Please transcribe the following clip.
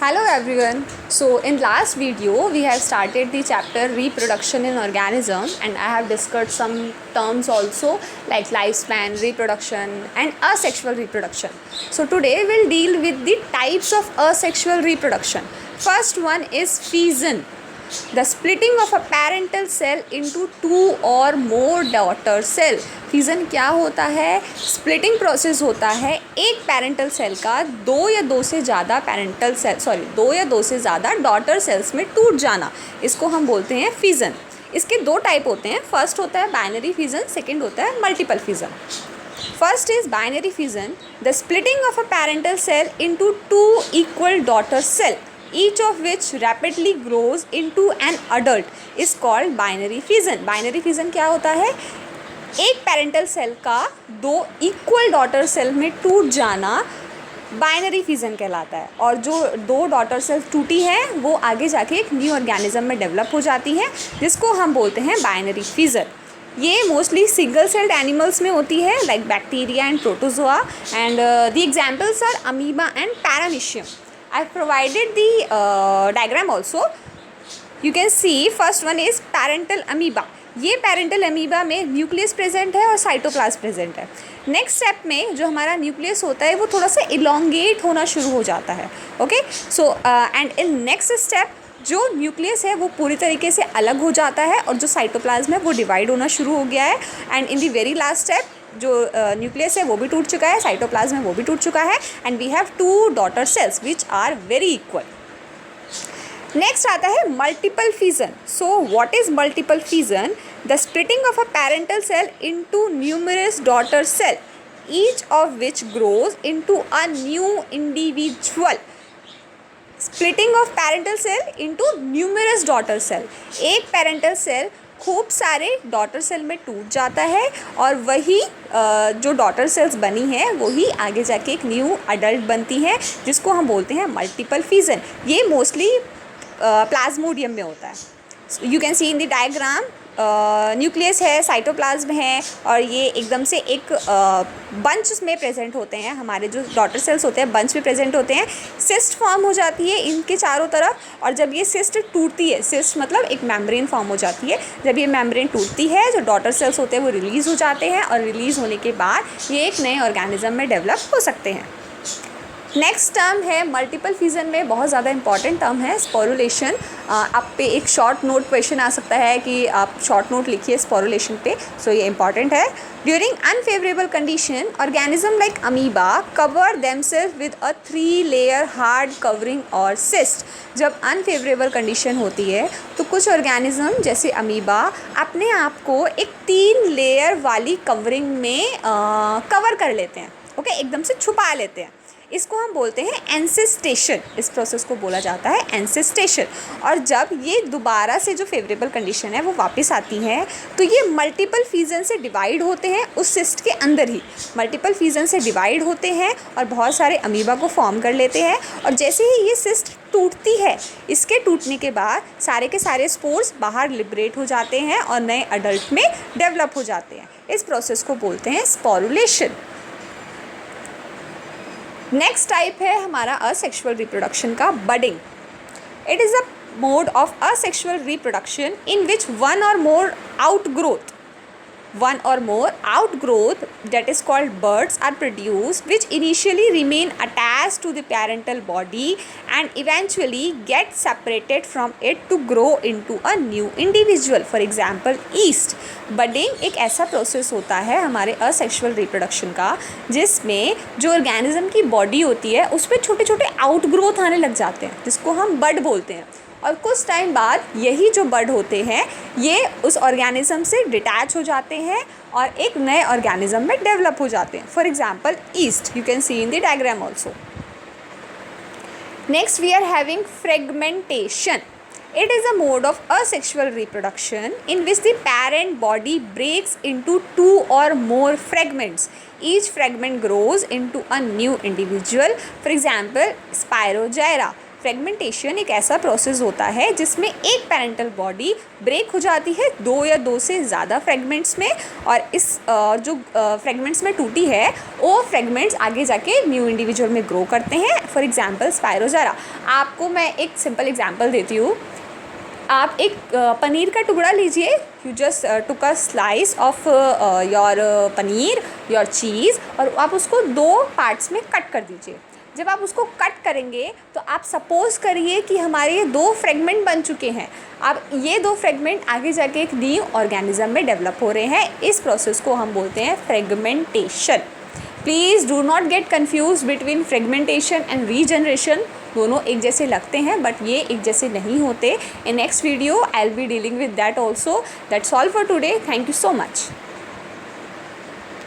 Hello everyone. So in last video we have started the chapter reproduction in organism, and I have discussed some terms also like lifespan, reproduction and asexual reproduction. So today we'll deal with the types of asexual reproduction. First one is fission. The splitting of a parental cell into two or more daughter cell. Fission क्या होता है? Splitting process होता है एक parental cell का दो या दो से ज़्यादा डॉटर सेल्स में टूट जाना, इसको हम बोलते हैं फिजन. इसके दो टाइप होते हैं. फर्स्ट होता है बाइनरी फिजन, सेकंड होता है multiple fission. First is binary fission. The splitting of a parental cell into two equal daughter cell, each of which rapidly grows into an adult, is called binary fission. Binary fission क्या होता है? एक parental cell का दो equal daughter cell में टूट जाना binary fission कहलाता है. और जो दो डॉटर सेल टूटी है वो आगे जाके एक न्यू ऑर्गेनिज्म में डेवलप हो जाती है, जिसको हम बोलते हैं बाइनरी फिजन. ये मोस्टली सिंगल सेल्ड एनिमल्स में होती है like bacteria and protozoa, and the examples are amoeba and paramecium. I have provided the diagram also. You can see first one is parental amoeba. ये parental amoeba में nucleus present है और cytoplasm present है. Next step में जो हमारा nucleus होता है वो थोड़ा सा इलोंगेट होना शुरू हो जाता है. Okay, so and in next step जो न्यूक्लियस है वो पूरी तरीके से अलग हो जाता है और जो साइटोप्लाज्म है वो डिवाइड होना शुरू हो गया है. And in the very last step जो न्यूक्लियस है वो भी टूट चुका है, साइटोप्लाज्म है वो भी टूट चुका है, and we have two daughter cells which are very equal. Next आता है multiple fission. So what is multiple fission? The splitting of a parental cell into numerous daughter cell, each of which grows into a new individual. Splitting of parental cell into numerous daughter cell, एक parental cell खूब सारे daughter cell में टूट जाता है और वही जो डॉटर सेल्स बनी है वही आगे जाके एक न्यू अडल्ट बनती है, जिसको हम बोलते हैं मल्टीपल फिजन. ये मोस्टली प्लाज्मोडियम में होता है. You can see in the diagram, nucleus है, साइटोप्लाज्म है, और ये एकदम से एक बंच में प्रेजेंट होते हैं. हमारे जो डॉटर सेल्स होते हैं बंच में प्रेजेंट होते हैं. सिस्ट फॉर्म हो जाती है इनके चारों तरफ, और जब ये सिस्ट टूटती है, सिस्ट मतलब एक मेम्ब्रेन फॉर्म हो जाती है. जब ये मेम्ब्रेन टूटती है जो डॉटर सेल्स होते हैं वो रिलीज़ हो जाते हैं, और रिलीज़ होने के बाद ये एक नए ऑर्गेनिज्म में डेवलप हो सकते हैं. नेक्स्ट टर्म है मल्टीपल फिजन में बहुत ज़्यादा इंपॉर्टेंट टर्म है स्पोरुलेशन. आप पे एक शॉर्ट नोट क्वेश्चन आ सकता है कि आप शॉर्ट नोट लिखिए स्पोरुलेशन पे, सो ये इंपॉर्टेंट है. During unfavourable condition organism like amoeba cover themselves with a 3 layer hard covering और सिस्ट. जब अनफेवरेबल कंडीशन होती है तो कुछ ऑर्गेनिज्म जैसे अमीबा अपने आप को एक 3 लेयर वाली कवरिंग में कवर कर लेते हैं. ओके, एकदम से छुपा लेते हैं. इसको हम बोलते हैं एंसिस्टेशन. इस प्रोसेस को बोला जाता है एंसिस्टेशन. और जब ये दोबारा से जो फेवरेबल कंडीशन है वो वापस आती है तो ये मल्टीपल फिजन से डिवाइड होते हैं उस सिस्ट के अंदर ही. मल्टीपल फिजन से डिवाइड होते हैं और बहुत सारे अमीबा को फॉर्म कर लेते हैं. और जैसे ही ये सिस्ट टूटती है, इसके टूटने के बाद सारे के सारे स्पोर्स बाहर लिबरेट हो जाते हैं और नए अडल्ट में डेवलप हो जाते हैं. इस प्रोसेस को बोलते हैं स्पोरुलेशन. नेक्स्ट टाइप है हमारा असेक्सुअल रिप्रोडक्शन का budding. It is a mode of asexual reproduction in which one or more outgrowth that is called buds are produced, which initially remain attached to the parental body and eventually get separated from it to grow into a new individual. For example, yeast. Budding एक ऐसा process होता है हमारे asexual reproduction का जिसमें जो organism की body होती है उस पर छोटे छोटे आउटग्रोथ आने लग जाते हैं, जिसको हम बड बोलते हैं. और कुछ टाइम बाद यही जो बड होते हैं ये उस ऑर्गेनिज्म से डिटैच हो जाते हैं और एक नए ऑर्गेनिज्म में डेवलप हो जाते हैं. For example yeast, you can see in the diagram also. Next we are having fragmentation. It is a mode of asexual reproduction in which the parent body breaks into 2 or more fragments. Each fragment grows into a new individual. For example, Spirogyra. Fragmentation एक ऐसा process होता है जिसमें एक parental body break हो जाती है 2 या 2 से ज़्यादा फ्रेगमेंट्स में, और इस जो फ्रेगमेंट्स में टूटी है वो फ्रेगमेंट्स आगे जाके न्यू इंडिविजुअल में ग्रो करते हैं। For example spirogyra. आपको मैं एक सिंपल एग्जांपल देती हूँ। आप एक पनीर का टुकड़ा लीजिए, you just tuck a slice of your paneer, your cheese, और आप उसको 2 पार्ट्स में कट कर दीजिए। जब आप उसको कट करेंगे तो आप सपोज़ करिए कि हमारे ये 2 फ्रेगमेंट बन चुके हैं। अब ये 2 फ्रेगमेंट आगे जाके एक न्यू ऑर्गेनिज्म में डेवलप हो रहे हैं। इस प्रोसेस को हम बोलते हैं fragmentation. Please do not get confuse between fragmentation and regeneration. दोनों एक जैसे लगते हैं बट ये एक जैसे नहीं होते। In next video I will be dealing with that also. That's all for today. Thank you so much.